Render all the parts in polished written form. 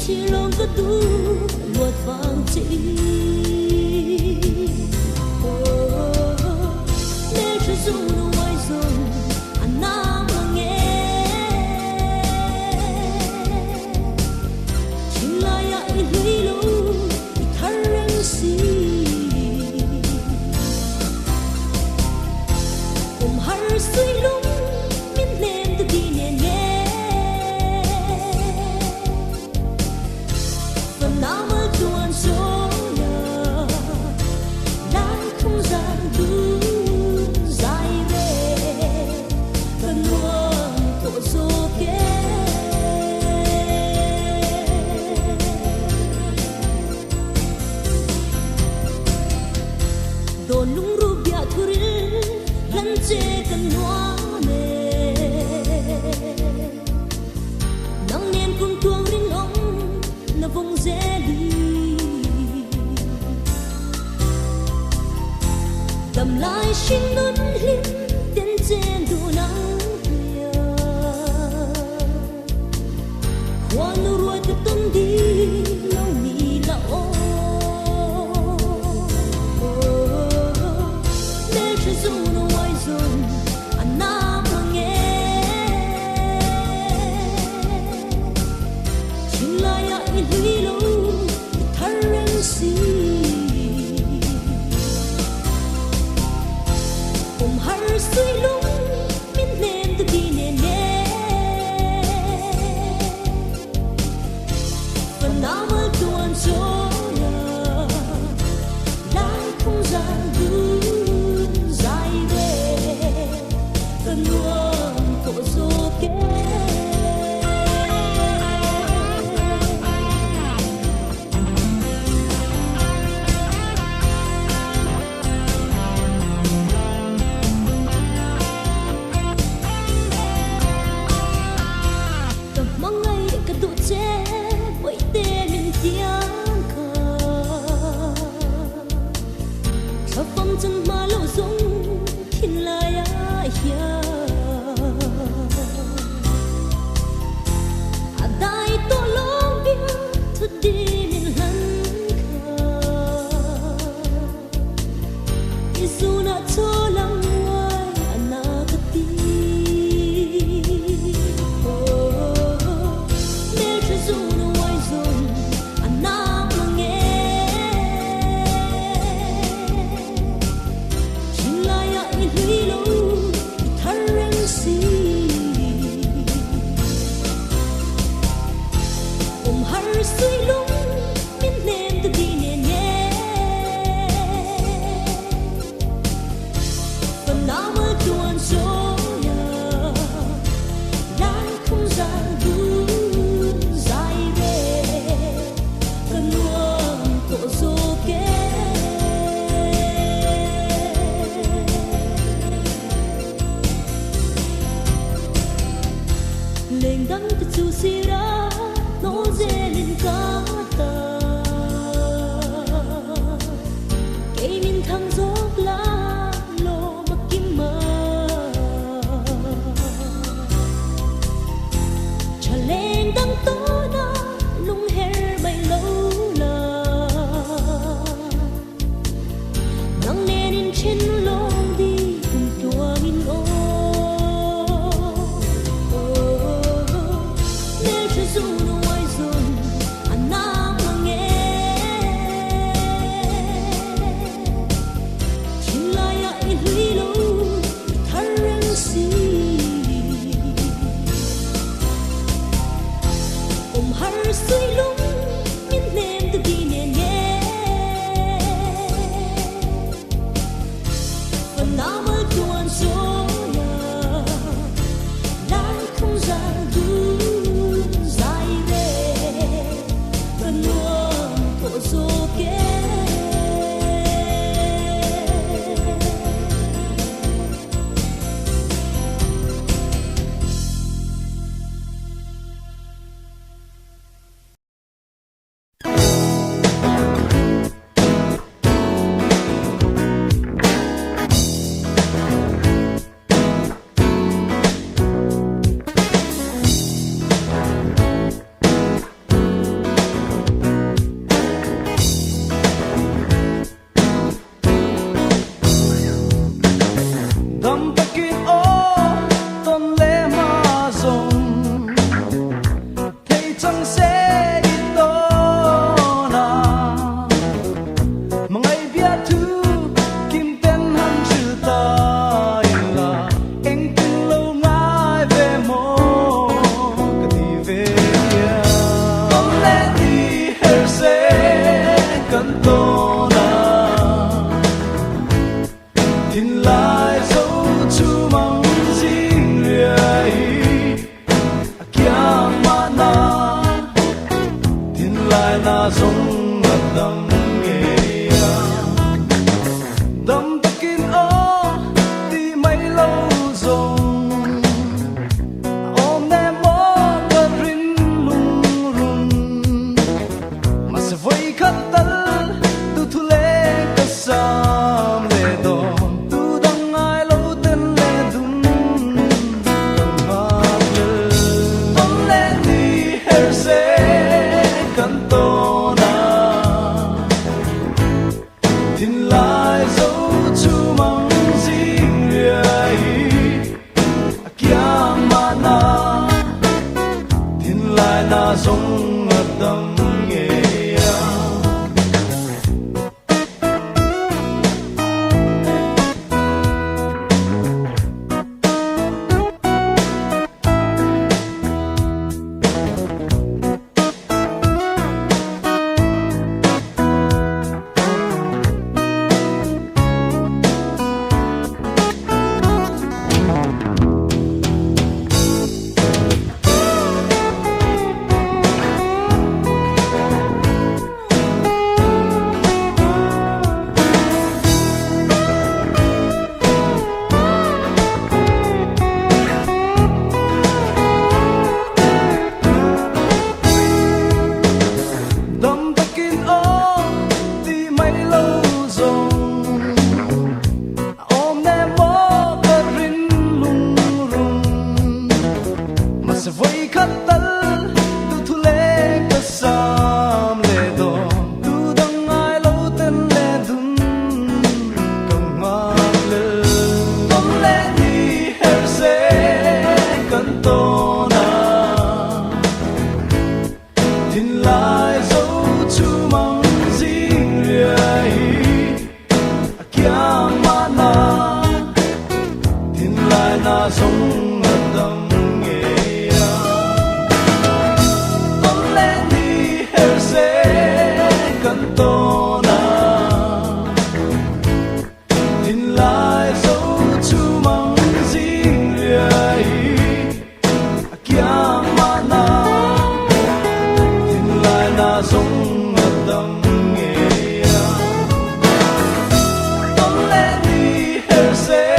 chỉ lòng có tu luật vang chỉ nếu cho dù nó ngoài rồi anh nam mà nghe chỉ là ai lưỡi lâu thì thằng răng xì cùng har suy lung min nem từ đi nè nhé phần nào mà chuan số nhờ lại không gian đủ dài về cần luôn tổ số kế đồn lung ru bia thurin lần chế cần hoa mê nắng niên cùng tuông rinh ông là vùng dễ đi cầm lại xin nôn hiến tiến trên đủ nắng Khuanu ruat cái tuần đi lâu mi là ô nếu cho dù nó ngoài rồi anh nam mà nghe chỉ là ai lưỡi lâu thằng răng xì cùng har suy lung min nem từ đi nè nhé phần nào mà tuôn số nhờ lại không gian đủ dài về cần luôn tổ số kế cầm mong ngay cái tụ chế với tên mình tiếng cờ cho phong chân mà lâu dung thiên lai ai ya à đại tổ long bia thật đi mình lăn cờ dù na cho lăng ngoài anh na thật đi nếu cho dù nó ngoài rồi anh nam mà nghe chỉ là ai lưỡi lâu thì thằng răng xì cùng har suy lung min nem từ đi nè nhé phần nào mà tuôn số nhờ lại không gian đủ dài về cần luôn tổ số kế leng đắng từ chu si ra nó dễ lên cả ta cây min thăng dốc lá lô mà kim mơ cha lên đắng tố na lung her bay lâu là nắng nền in trên lông đi cùng tua in ô nếu cho dù nó ngoài rồi anh nam mà nghe chỉ là ai lưỡi lâu thằng răng xì cùng har suy lung min nem từ đi nè nhé phần nào mà tuôn số nhờ lại không gian đủ dài về cần luôn tổ số kế sang xe đi to na mà ngày bia thứ kim tên hắn chữ ta là anh từng lâu ngái về mô cái gì về kia hôm nay đi hết sẽ cần to na tin lại dấu chú mong riêng lười kia mà na tin lại na giống ngập đầm nghề đầm ta kín ó đi mấy lâu rồi ôm em mơ cơn rin lung rung mà sẽ vây khát tấn tu thu lê cả sam lê đô tu đăng ai lâu tên lê đun cầm hát lê ôm lê đi her sẽ cần tô na tin lại dấu chú mong riêng lười kia mà na tin lại na giống ngập đầm nghề đầm ta kín ó đi mấy lâu rồi ôm em mơ cơn rin lung rung mà sẽ vây khát tấn tu thu lê cả sam lê đô tu đăng ai lâu tên lê đun cầm hát lê ôm lê đi her sẽ cần tô na tin lại dấu chú mong riêng lười kia mà na tin lại na giống ngập đầm nghề ôm lên đi her sẽ cần tô na tin lại dấu chú mong riêng lười kia mà na tin lại na giống ngập đầm nghề ôm lên đi her sẽ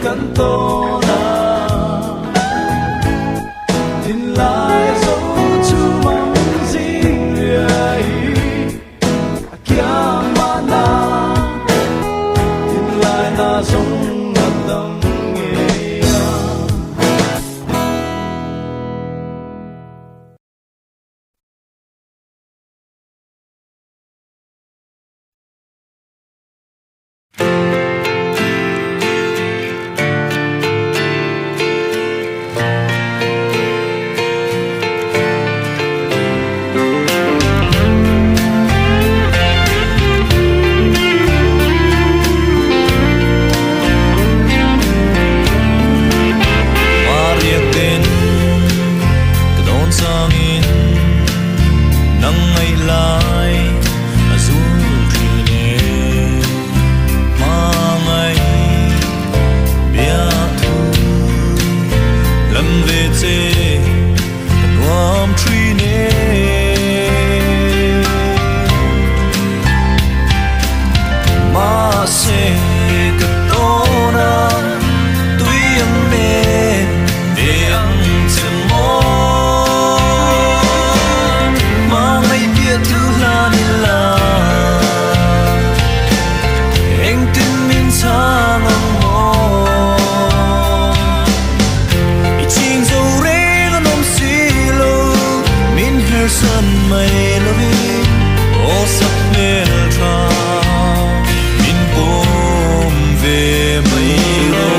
cần tô na tin lại dấu chú mong riêng lười kia mà na tin lại na giống ngập đầm nghề Mariatin kadon sangin nang ngay lai azul trine mangai bia thu lam ve che nuam trine ma se kadona tuyang me Yang semua mangai dia tulanila Eng tin min sang mo Iching zo re nom silo min her san mai lovi O sap Hmeltha min bom ve mai lo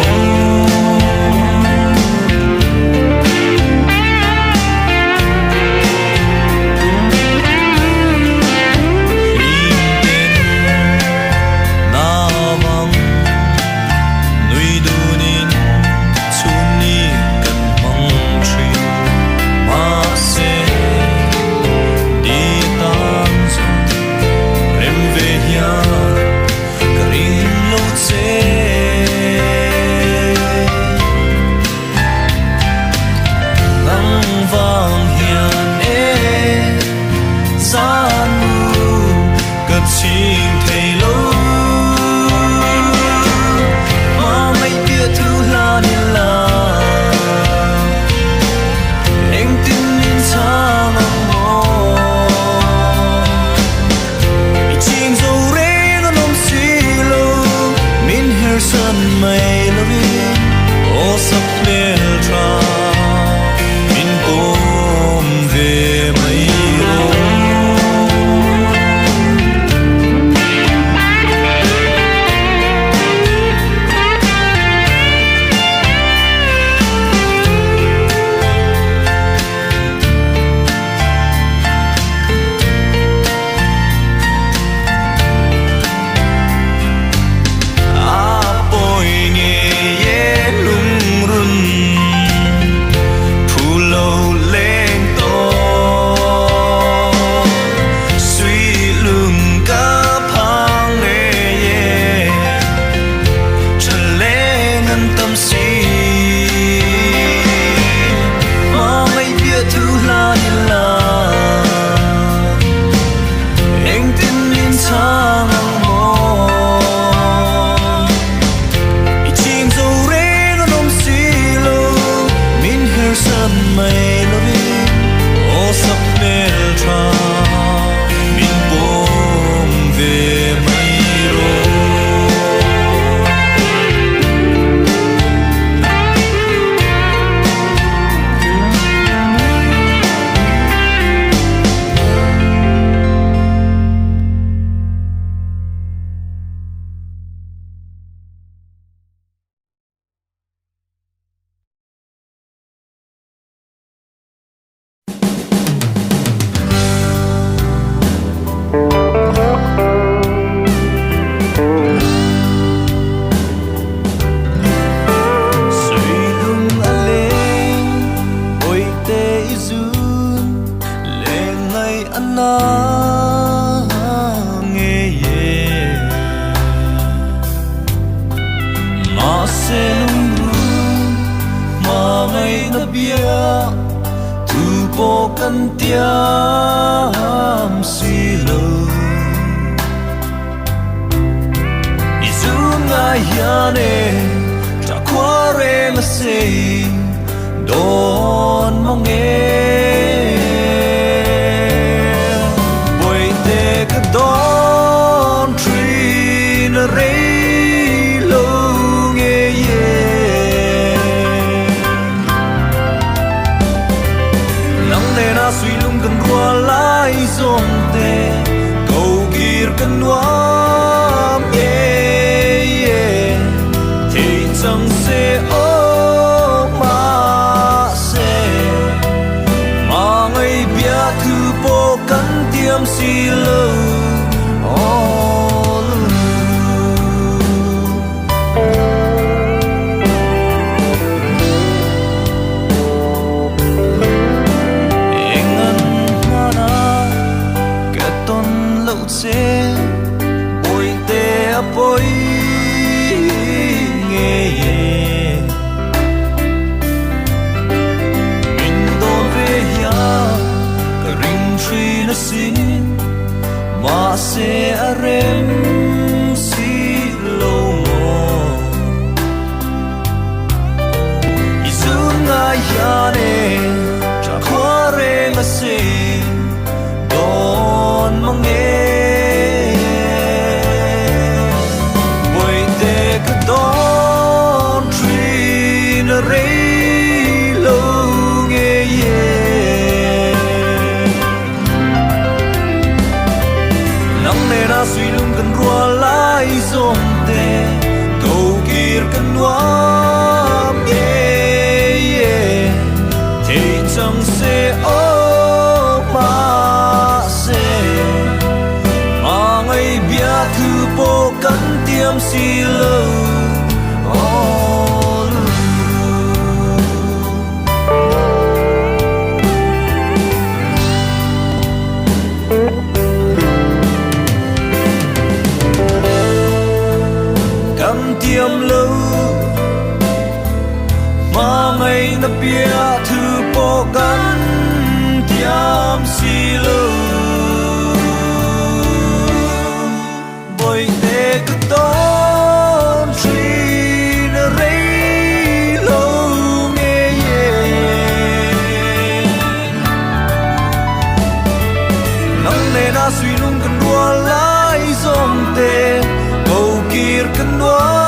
na ngei ma se Hmangaihna bia tu po kan tiam silo Mangaihyane ta kware na sei don boy te ka don tree na rei lo nang ne na sui lung kan rua lai zong te cầu gir kan nuam Sanga se o ma se mangai bia thu po kan tiam si lo engan mana ka ton lo se boy te apoi sin ma se arem si lo mo izunga yane cha khore ma se don boy te ka don tree na rei lo na sui lung kan rua lai zong te cầu kir kan nuam thei chang se o ma se mangai bia thu po kan tiam si lo tiam lo Hmangaihna bia thu po kan tiam si lo boy te ka don tree na rei lo nang ne na sui lung kan rua lai zong te cầu kir kan nuam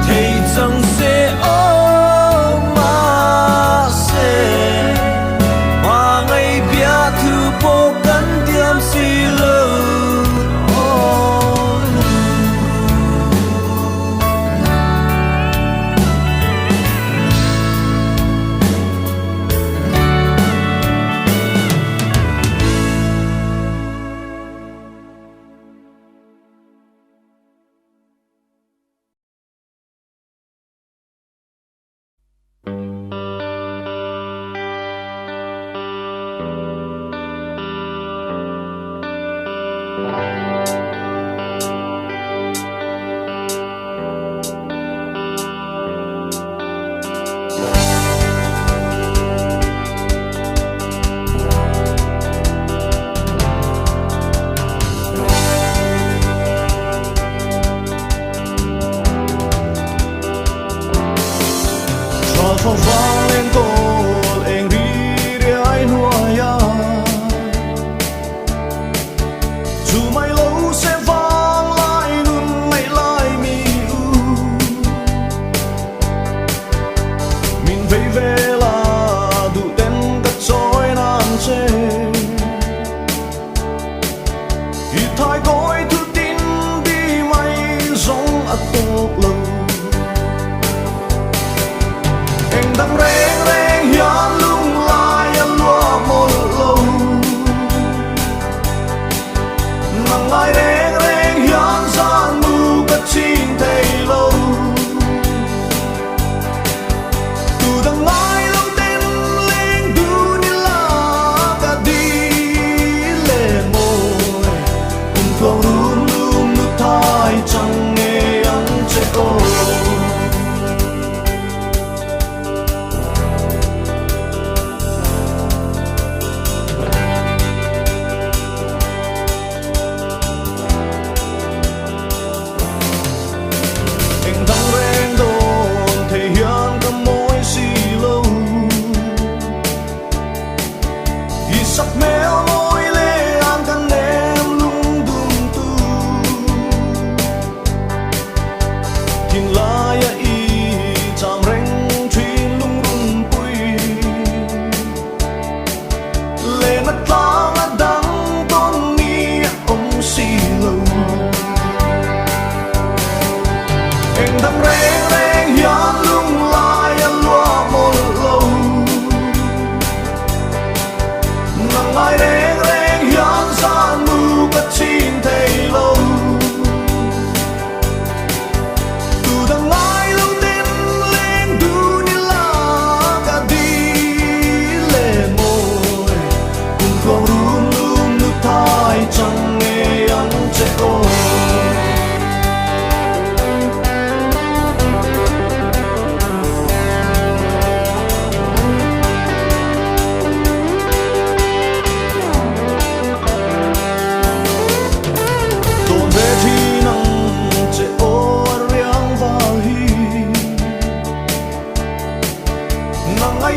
thei chang se o ma se mangai bia thu po kan tiam si lo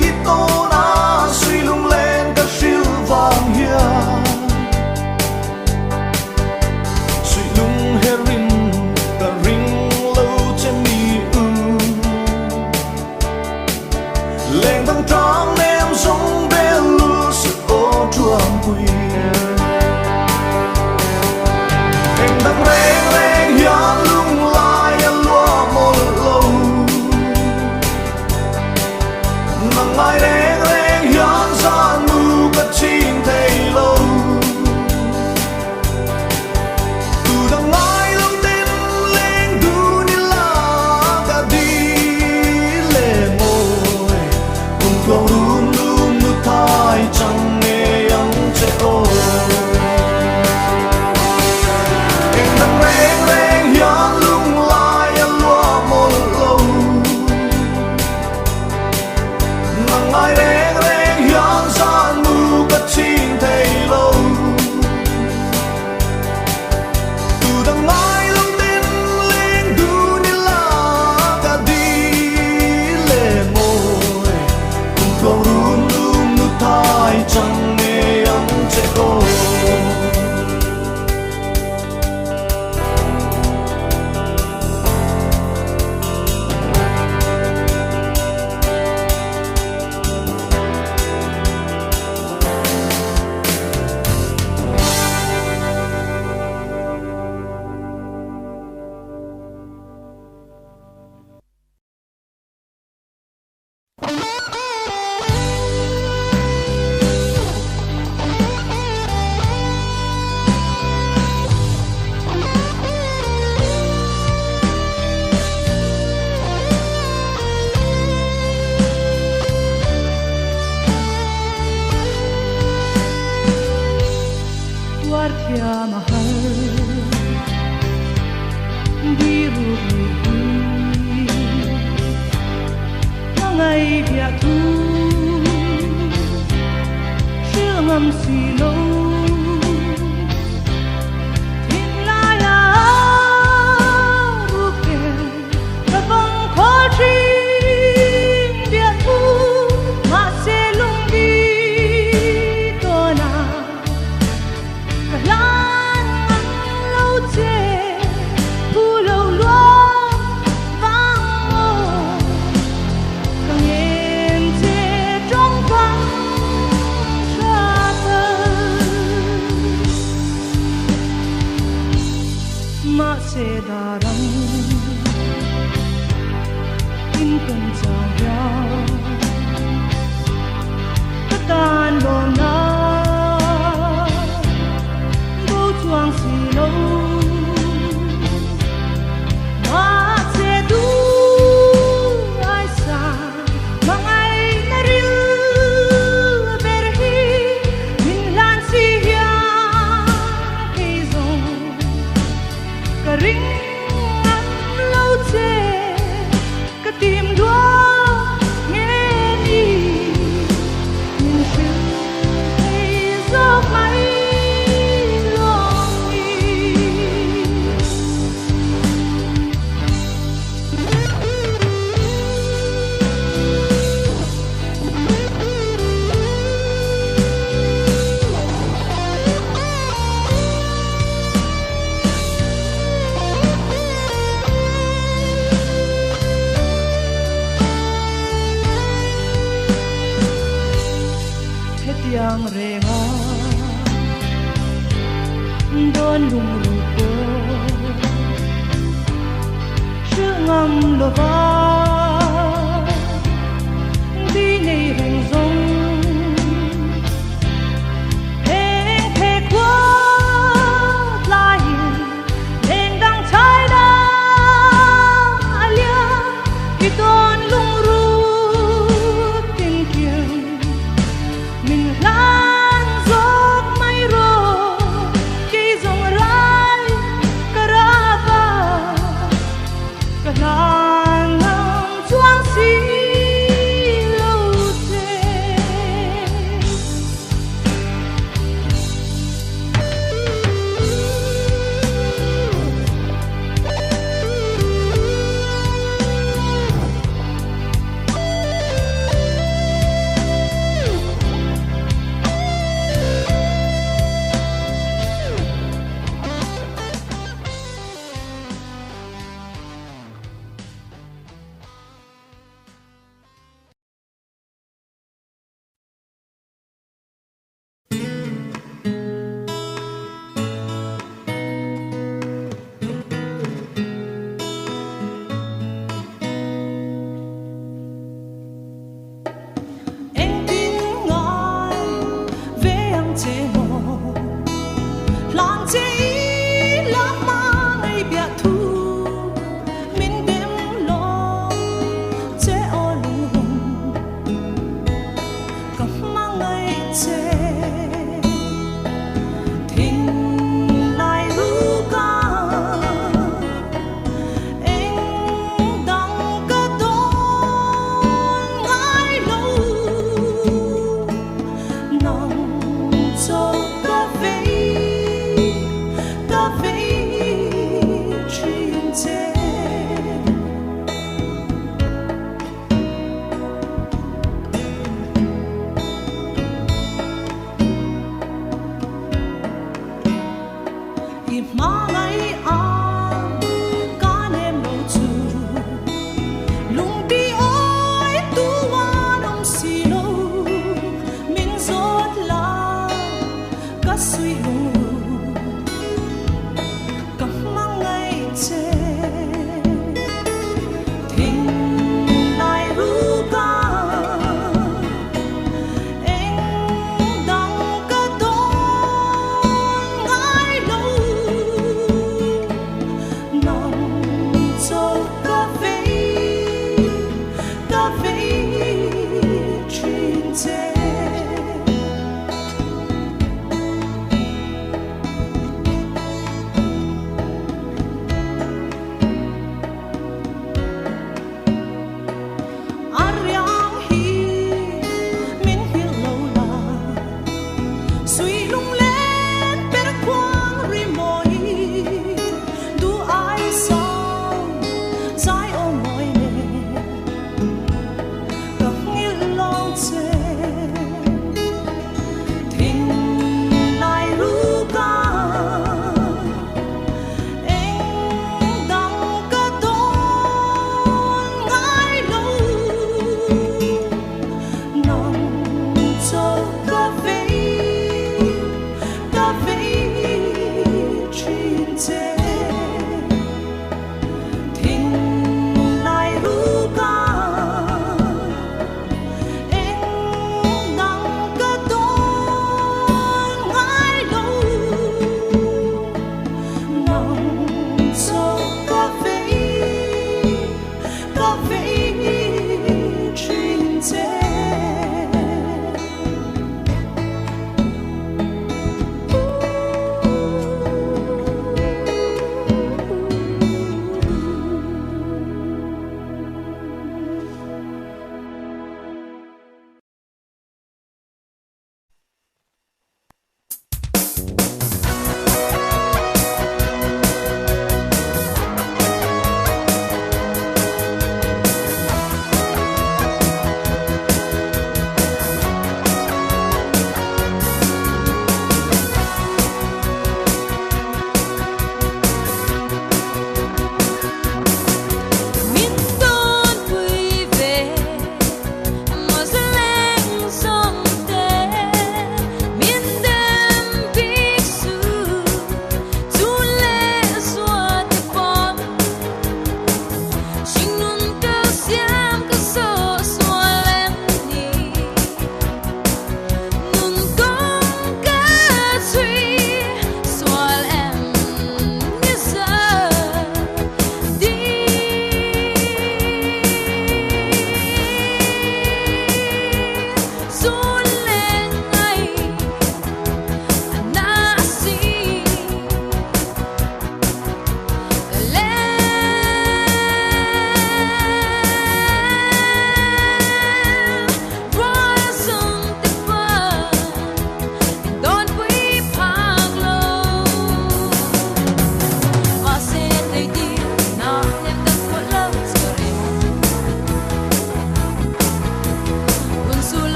ít tô na suy lung lên các siêu vàng hiền suy lung herin cả ring lâu trên mi lên thăng trắng em sống bên lúa sự ô chuang quy em đang reng reng hiền lung lai lúa một lâu nắng ai reng reng hiền san mù cất chinh thei lâu từ đằng ai lâu tên lên du đi la cả đi lệ môi cùng cầu run run nước thai chẳng nghe ăn trẻ ôi em đang reng reng hiền lung lai lúa một lâu nắng ai reng reng hiền san mù cất chinh thei lâu từ đằng ai lâu tên lên du đi la cả đi lệ môi cùng cầu run run nước thai chẳng nghe ăn trẻ ôi Hlan Hmangaihna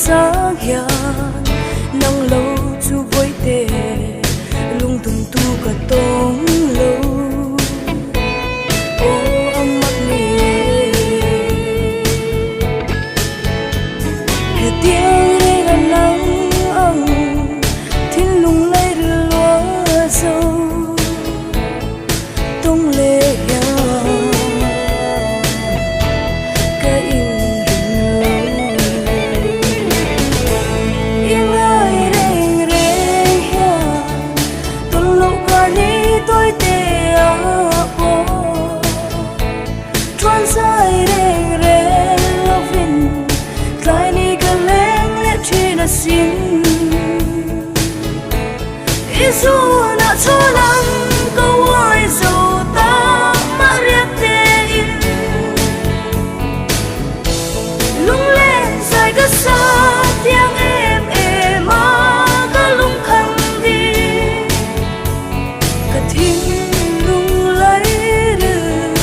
sáng hiền nắng lâu chu với tề lung tung tu cả tông lâu ô âm mắt nề hè tiếng rê gần nắng ăng thiên lung lấy lúa sâu tung lệ xin Isu na cho lắng câu ai dầu ta mà riết tê in lung lên dài cả xa tiếng em mà cả lung khăn đi cả thiên lung lấy được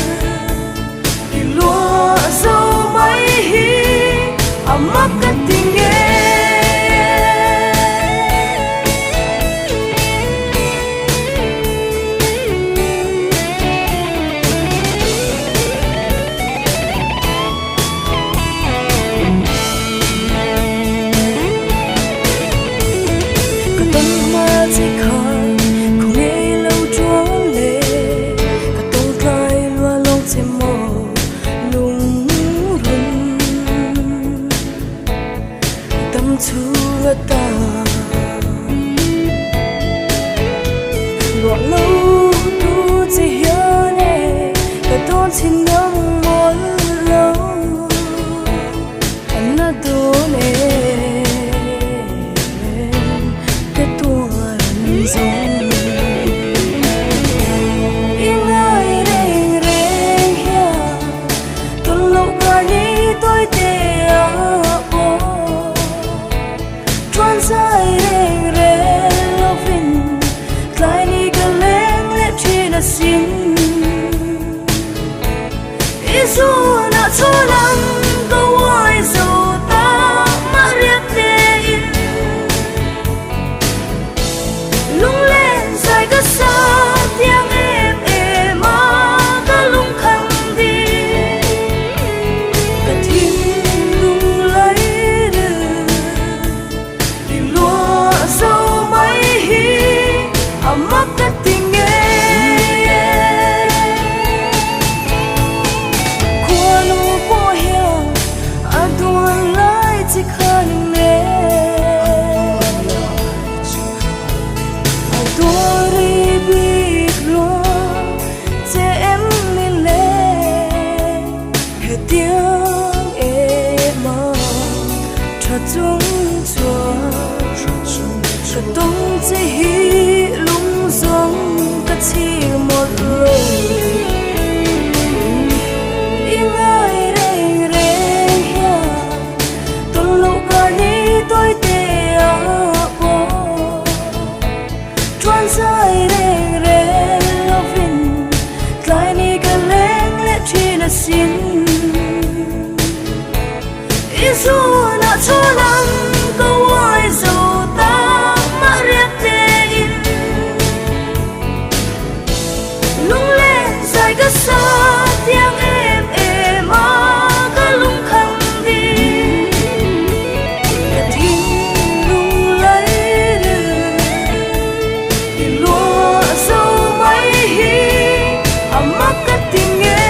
thì lúa dâu mấy hi mắc cả tình em Luahloh tu chỉ hiểu nè cả tôn xin ngắm muốn lâu anh đã tu nè cái tuần giống yên ai rèn rèn ya tuần lâu cả đi tôi tê bố tuần dài rèn rèn lâu vinh lại đi cả leng lẽ chỉ là xin Isu na cho lắng câu ai dầu ta mà riết tê in lung lên dài cả xa tiếng em mà cả lung khăn đi cả thiên lung lấy được thì lúa dâu mấy hi mắc cả tình Khuanu bỏ hiểu tuôn lại chỉ khăn nè tuôn đi biết luôn che em lên lên hết tiếng em mà cho chúng chua cho tung chỉ hi lung giống cả chỉ một lời yên ai rèn rèn ya tuần lâu cả đi tôi tê bố tuần dài rèn rèn lâu vinh lại đi cả leng lẽ chỉ là xin Isu na cho lắng câu ai dầu ta mà riết tê in lung lên dài cả xa tiếng em mà cả lung khăn đi cả thiên lung lấy được thì lúa dâu mấy hi mắc cả tình em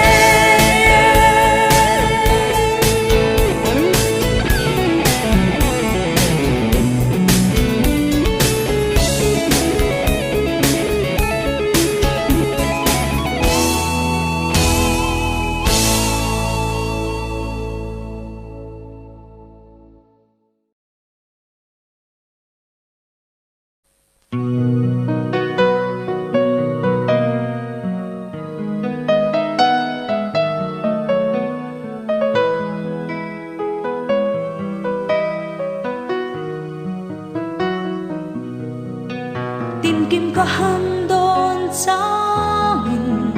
tìm kiếm có han đôn changin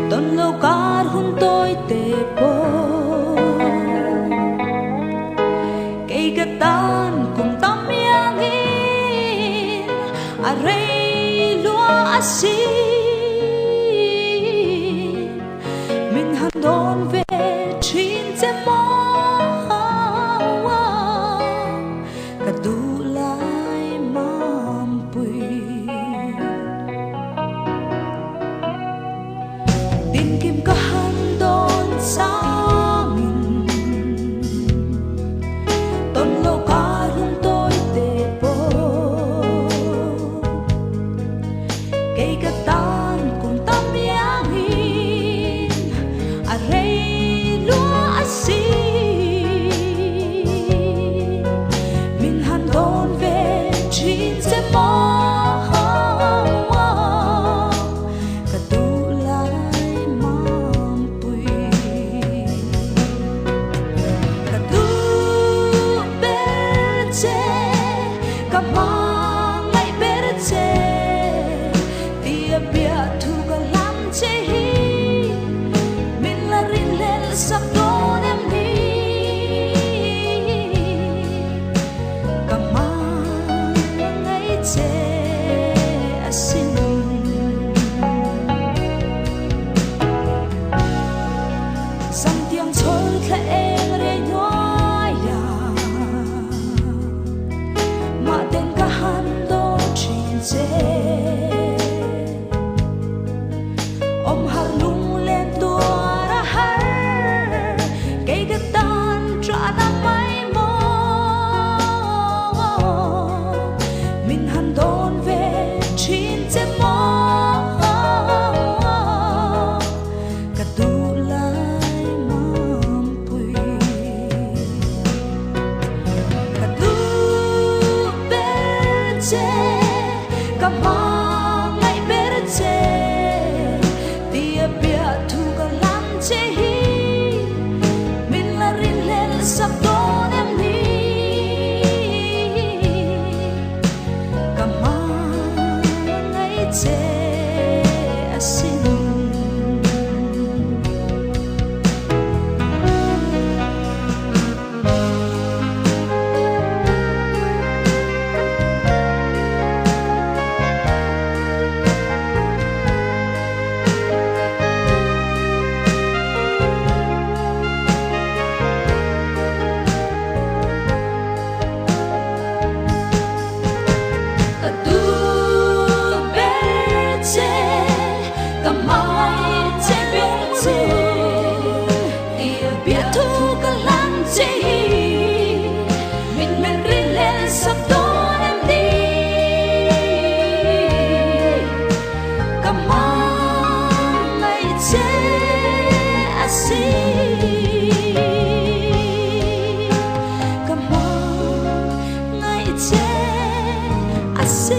tôn lâu cả hun tôi tê bố hàn đón về chín dễ mơ cả đủ lại mầm bùi tìm kiếm cả hàn đón sao mình tôn lâu cả rung tôi tê bố cây cả tan cùng tâm yang hin à rây lúa à xì mình hàn đón về chín sẽ mơ cả đủ lại mầm bùi cả đủ bê chê cả mang ngay bê chê tia bia thu cả lắm chê hi mình là rin lên sắp đón em đi cả mang ngay chê à xin dòng tiếng trôi khẽ em để nhói ya mà tên cả hắn đó trình chê om har lung lên tua ra har cây cái tan trả ra mây mơ mình hàn đón về chín sẽ mơ cả đủ lại mầm bùi cả đủ bê chê cả mang ngay bê chê tia bia thu cả lắm chê hi mình là rin lên sắp đón em đi cả mang ngay chê à xin cả đủ bê chê cả mang chê bê chê tia bia thu cả lắm chê hi mình rin lên sắp đón em đi cả mang ngay chê à xì cả mang ngay chê à xì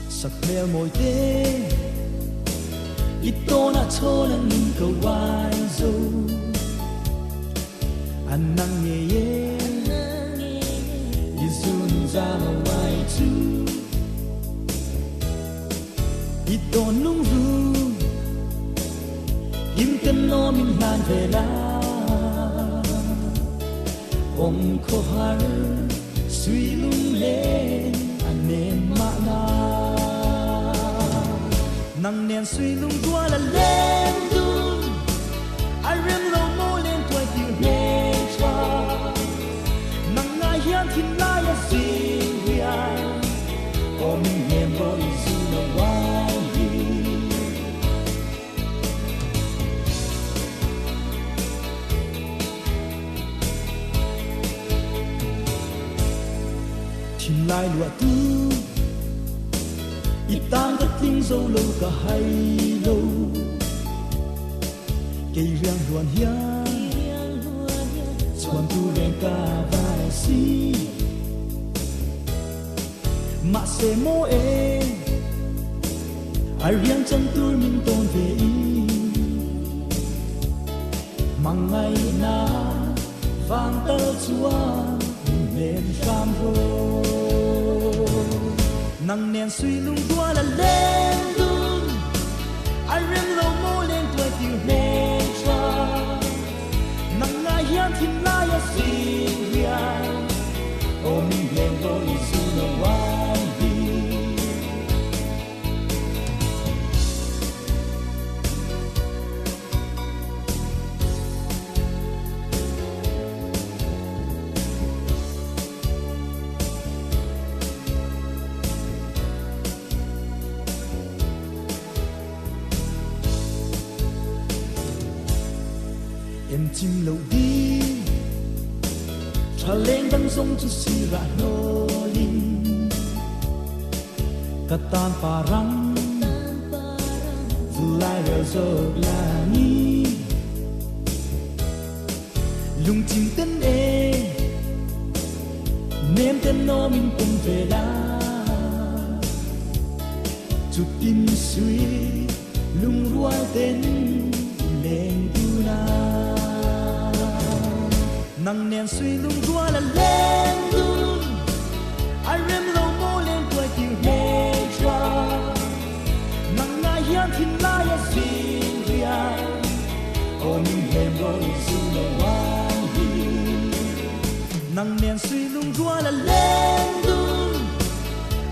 sắc mèo mồi tê ít tô na chô na nin cầu vai dâu anh nang nghe ye Yizun ra mà vai chu ít tô nung ru im cần no min man về la ông khó har suy lung lên anh nên mà na nang nen suy lung qua là lên đun ai rem lâu mô lên tuổi tiêu nhẹ cho nang ngài hiền thiên lai ya xin hiền có mình hiền có ý dù là quan hi thiên lai lụa tu ít tan đất linh dâu lâu cả hay lâu cây riang luan hiang chuan tu đen ca vai si mà se mô e ai riang chân tu min tôn về y Hmangaihna vang tơ chuang nên cam rô nang nen suy lung tua là lên đun ai rem lâu mô lên tuổi tiêu nê cha nang ngài hiền thiên lai ya xin hiền ô mình lên đôi su là wai đi em chim lâu đi cha lên đăng sông chu si ra nô linh cát tan parang vulai rơ rơ la ni lung chim tên e nem tên no min cùng về la chu tim suy lung ruat tên leng nang nen suy lung tua là lên đun ai rem lâu mô lên tuổi tiêu hê cha nang ngài hiền thiên lai ya xin hiền ô mình hềm rồi su là wai hi nang nen suy lung tua là lên đun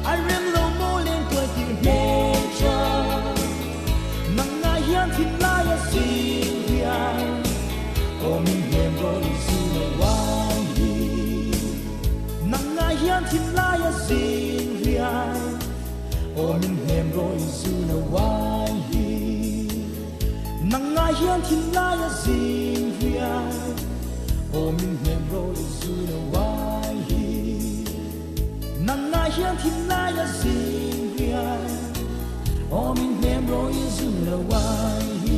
ai rem lâu mô lên tuổi tiêu hê cha nang ngài hiền thiên lai ya xin hiền ô mình hềm rồi hiền thiên lai ya xin hiền ô mình hềm rồi su là wai hi nang ngài hiền thiên lai ya xin hiền ô mình hềm rồi su là wai hi nang ngài hiền thiên lai ya xin hiền ô mình hềm rồi su là wai hi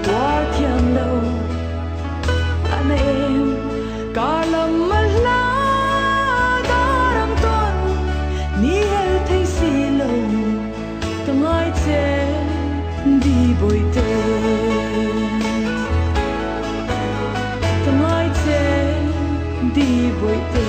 Tua tiam lâu anh em cả lâm mất lá đã đang tuần ni hel thấy xì lâu từng ai chế đi bồi tê từng ai chế đi bồi tê.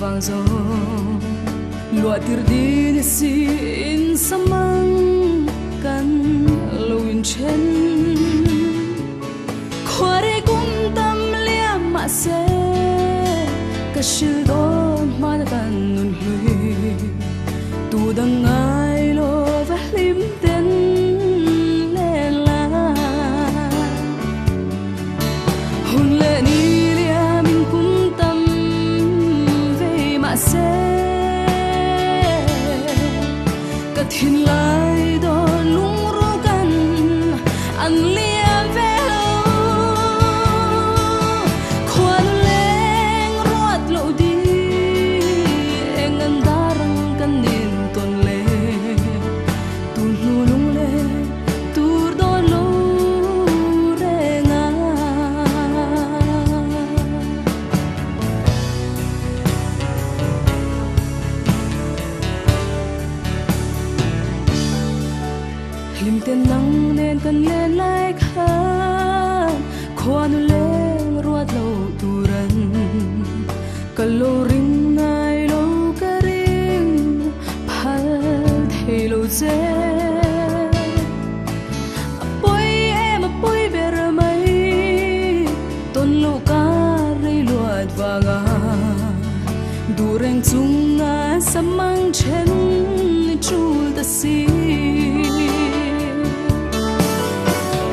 vang gió lụa tir đi si in samang kan luin chen khoa đây cũng tâm liam mà sẽ cả sự đón mà tan nun hui tu đang ngài lo và lim tên lên la hôn lệ ni lia mình cũng tâm về mà sẽ cả thiên lai đó lung ruกันอันเลียมเวลKhuanu leng ruat lo di engan darang kan din ton le tun nu lung le tur do lo renga lim ten nang nen kan len lai kha Khuanu leng ruat lo turan kalo ring ngai lo ka ring phal thei lo che apoi ber mai ton lo ka rei luat wanga du reng chung nga samang chen ni chul ta si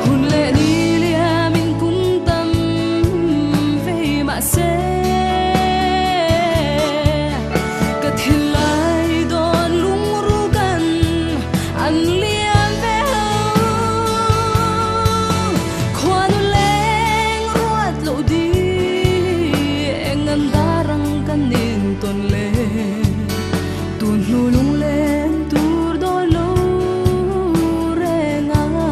hun le ni lia min kun tâm ve ma se ka thil lai don lung ru kan an liam ve lo Khuanu leng ruat lo di engan darang kan nin ton le tun nu lung len tur do lo renga ma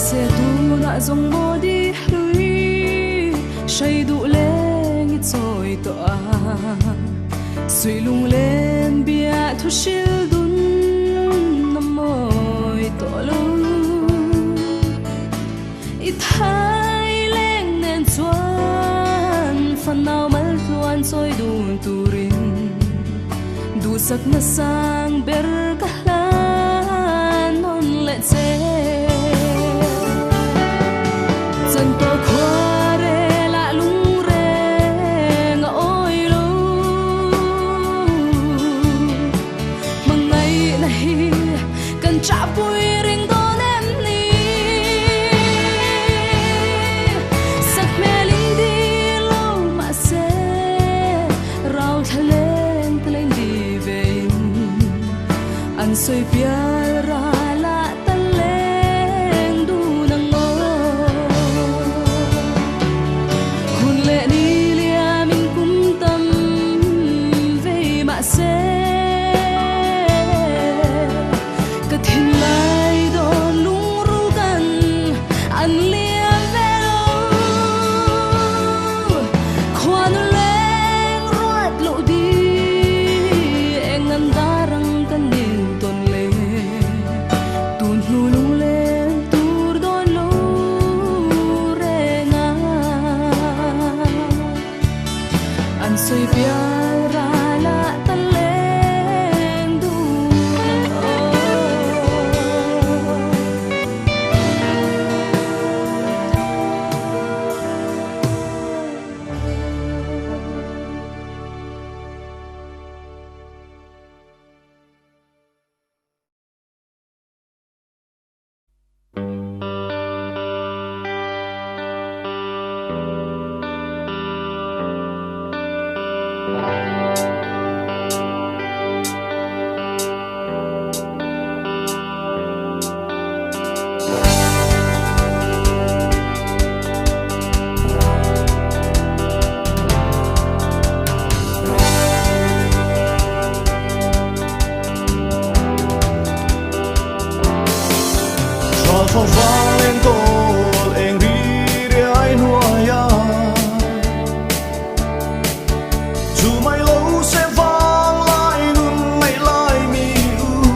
se tu na zong mo di hlui shai du leng it soi to a sui lung len bia thu shil dun na moi to lu i thai leng nen chuan fan nau mal thuan soi dun turin du sak na sang ber ka hlan non le che chân to khoa re la lung re nga oi lo hmangaihna hi kan cha pui ring don em ni sak me ling di lo ma se rawh thaleng di vein an soi pial ra la tan leng du nang ngo hun lệ ni lia min cũng tâm về mà se cả thiên lai đó lung ruกันan liam ve lo Khuanu leng ruat lo di engan darang kan din ton le cho vang lên cột em đi để ai nuôi ya dù mai lâu sẽ vang lại luôn ngày lại mi u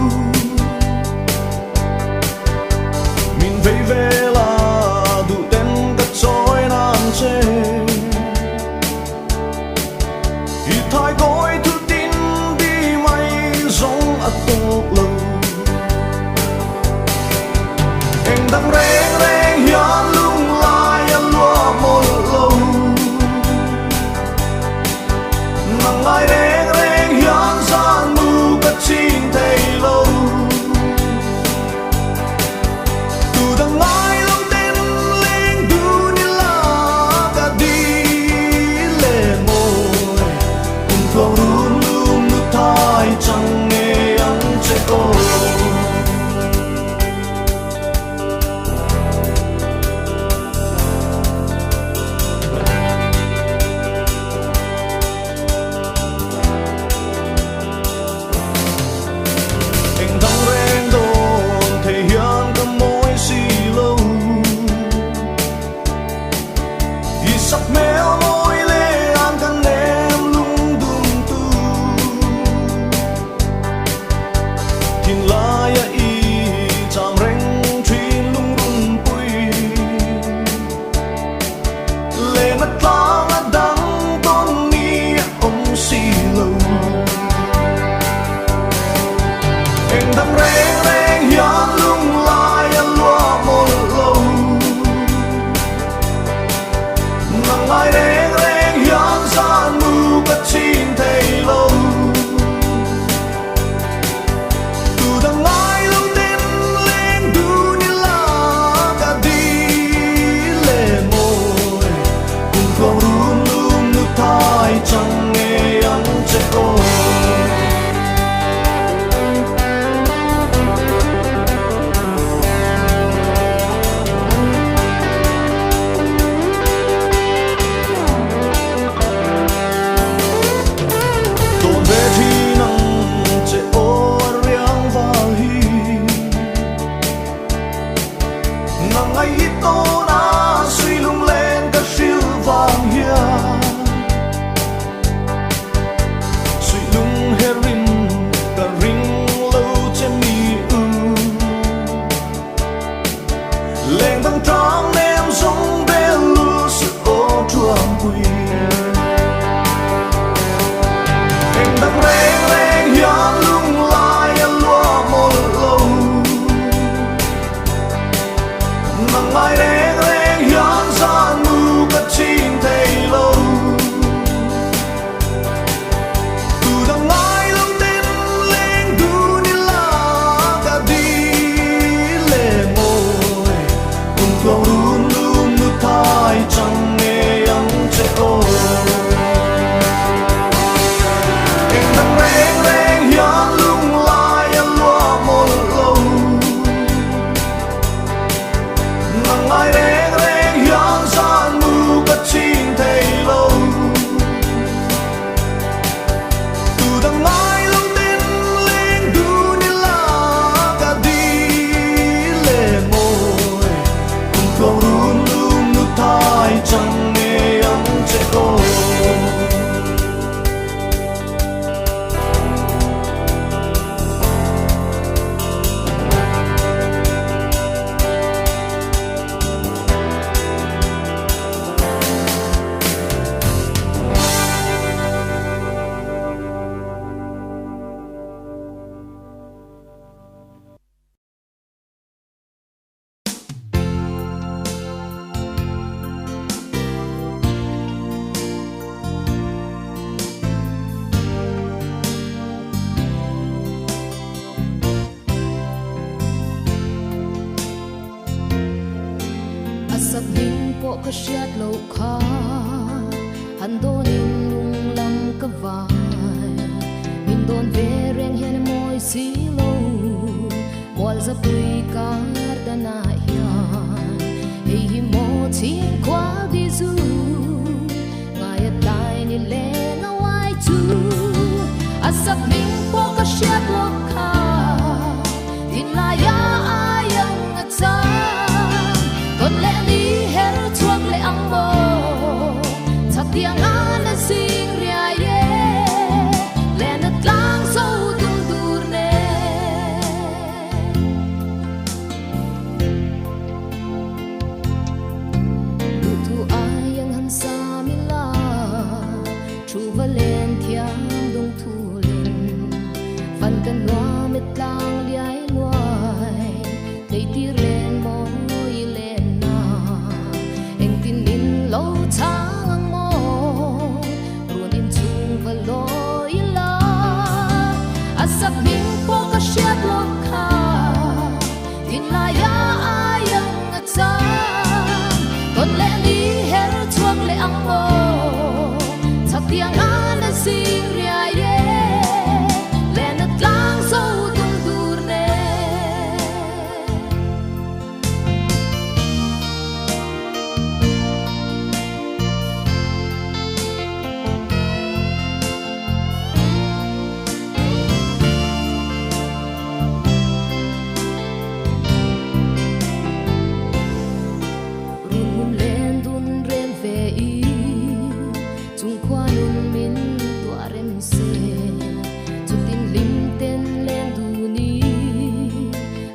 mình vẫy về là đủ tên cất trôi nan chê khi thay cõi thứ tin đi mây giống ắt tốt lâu em đang reng reng hiền lung lai ăn lúa một lâu nắng ai reng reng hiền san mù cất chinh thei lâu từ đằng ai lâu tên lên du ni la cả đi lệ môi cùng cầu luôn luôn nước thai chẳng nghe ăn trẻ ôi có siết lâu khó hắn đôn in lung lâm cái vai mình đôn về riêng hiền môi xí lâu môi giáp tươi cá đã nại hiền hi mô thiên quá đi du ngày tai ni lê ngao ai chu asap mình po cái siết lâu khó tin là ya ai yang ngắt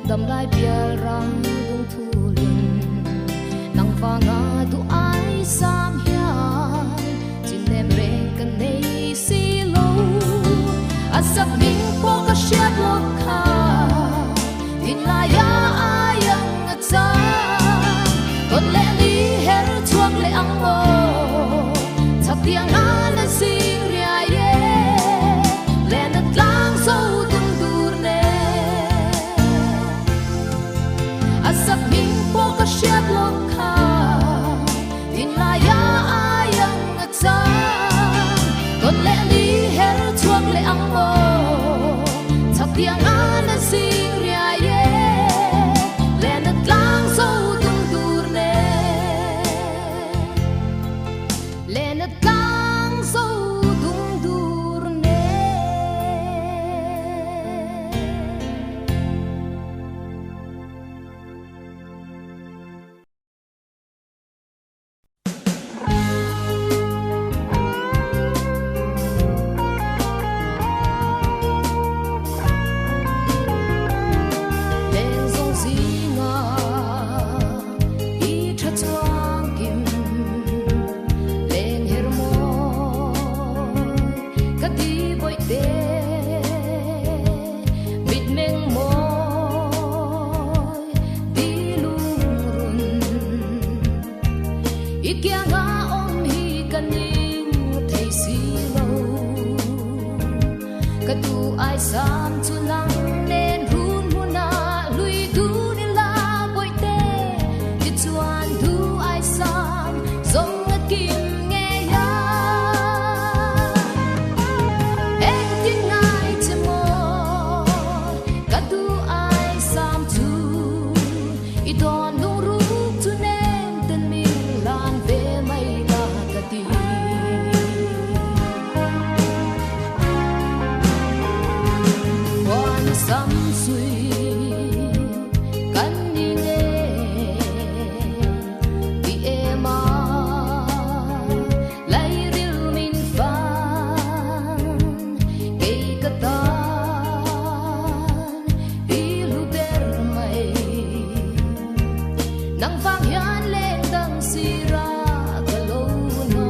đầm lai bia răng dung thu linh nang pha nga tu ai sam hian chin nem re kan nei si lo asap ning po ka shat lo kha tin la ya ayang cha kon le ni her chuang le ang lo chak tiang an sing ria ye le na tlang so tung dur ne asap ning po ka shat lo kha tin la ya ayang cha kon le ni her chuang le ang lo chak tiang an sing ria ye le na tlang so tung dur ne le na tlang so tung dur ne leng song si nga i tha chuang kim leng her mo ka ti boi te mit meng mo ti lung run i kya nga om hi kan ning thei si lo ka tu ai sam chu lang nen run huna lui du ni la boi te ti chuan du ai sam zong a kim nge ya ek ti ngai che mo ka du ai sam chu i don nu ru tu nem ten min lan ve mai la ka ti Quan sam sui kan ni nge ti ema lai ril min fan kei ka tan i lu ber mai nang vang hian leng dang si ra ka lo no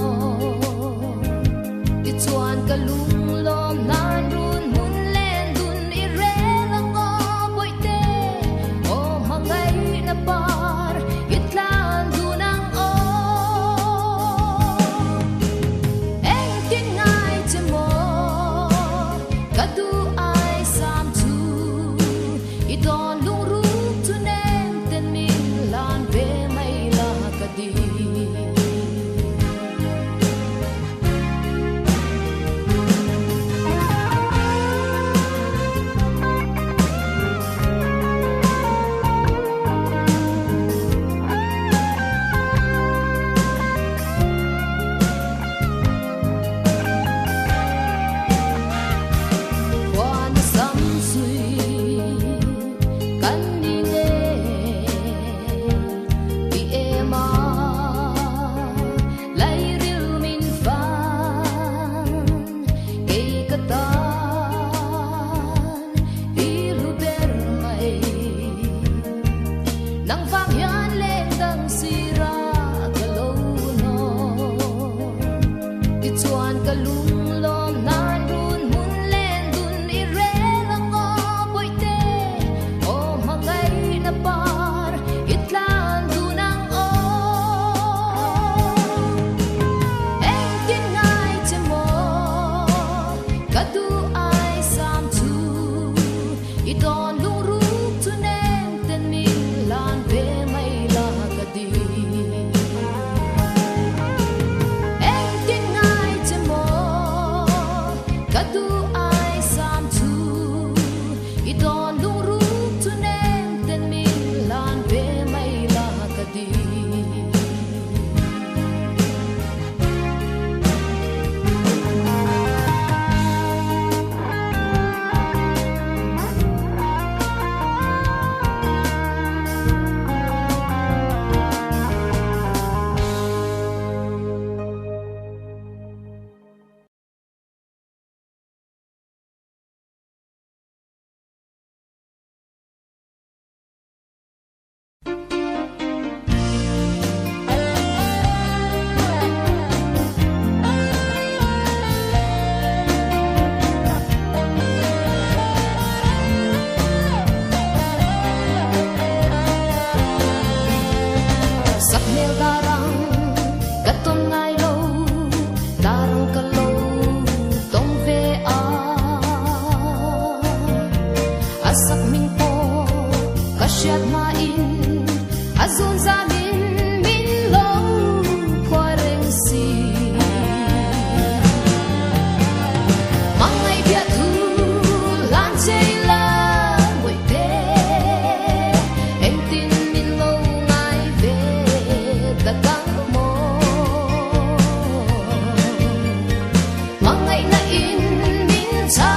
ti chuan ka lung lom nan run mun len dun i re lang om kashat ma in azun zamin min lo phareng si mangai bia thu lan chei la moi te em tin min lo ngai ve ta kang mo mangai na in min cha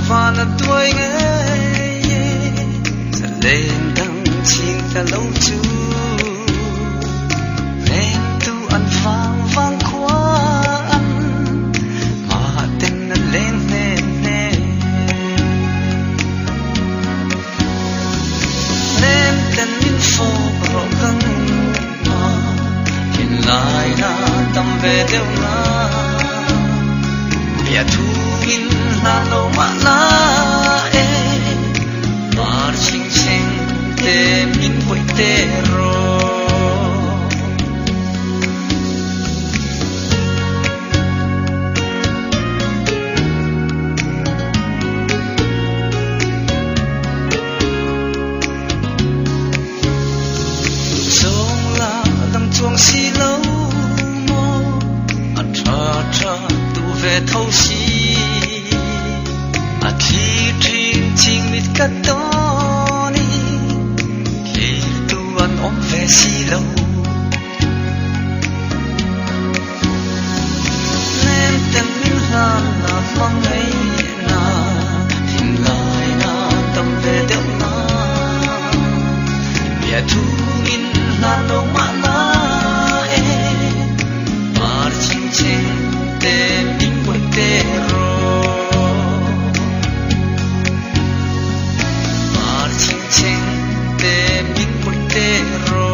van đuôi ngây lên đằng chín ta lâu chú lên tu ăn vang vang quá ăn mà tên nó lên lên lên lên tên min phô rõ căng mà hiện lại na tâm về đâu na bia thu in na lo ma na e mar ching ching te min hoi te ro song la dam chuang si lo mo a tra tra tu ve thâu si a thi thi ching mit ka to ni ki tu an om ve si lo nên tên min la la hmangaihna tin lai na tâm về đâu na bia thu in na lo ma na e mar ching ching te min hoi te ro mar ching ching te min hoi te ro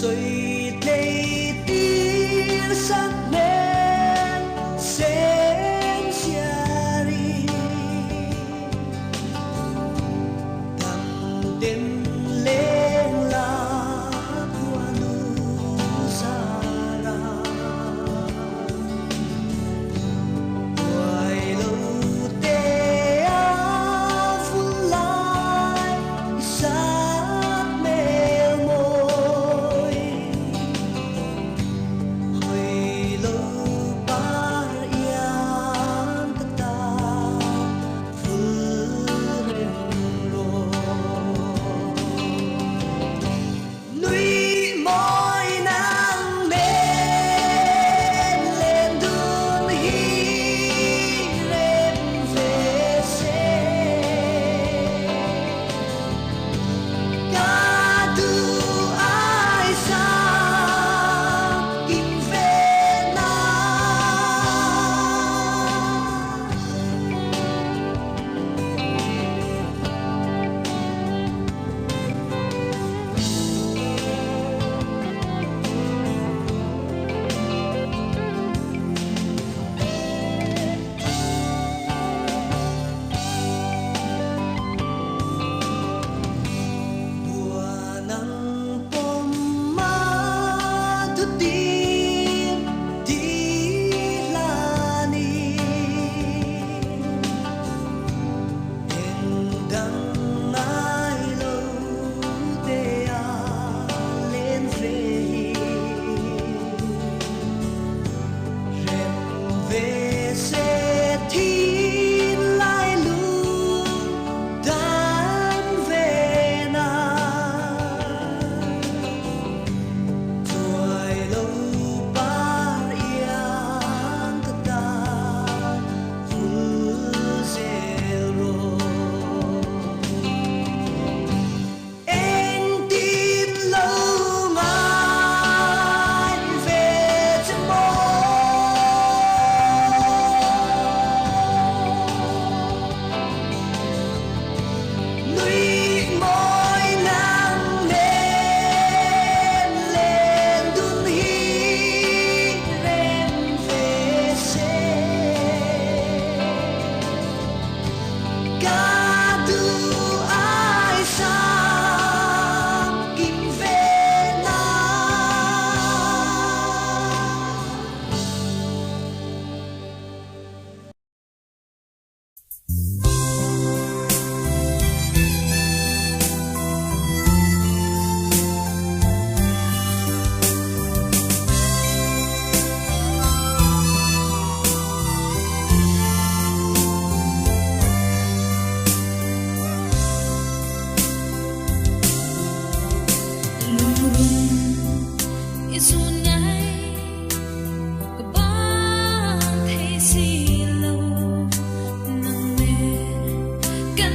rồi đây tiếng sắc nên sen chia đi thằng đêm lên là Khuanu ra ra hoài lâu tê á phun lại sát mê môi hoài lâu ba yên ta phun núi mỏi nắng lên lên đun hi rem về xe cả tu ai sang kim về na mùa nắng bom ma thu tim đi Lyni đèn đăng ai lâu tê à lên về rem về sẽ thiên lại luôn đan về na rồi lâu ba yên ta vui zero em tin lâu mai về chân núi mỏi nắng lên lên đun hi rem về xe cả tu ai sang kim về na Isun ngei ka ba thei si lo nang me kan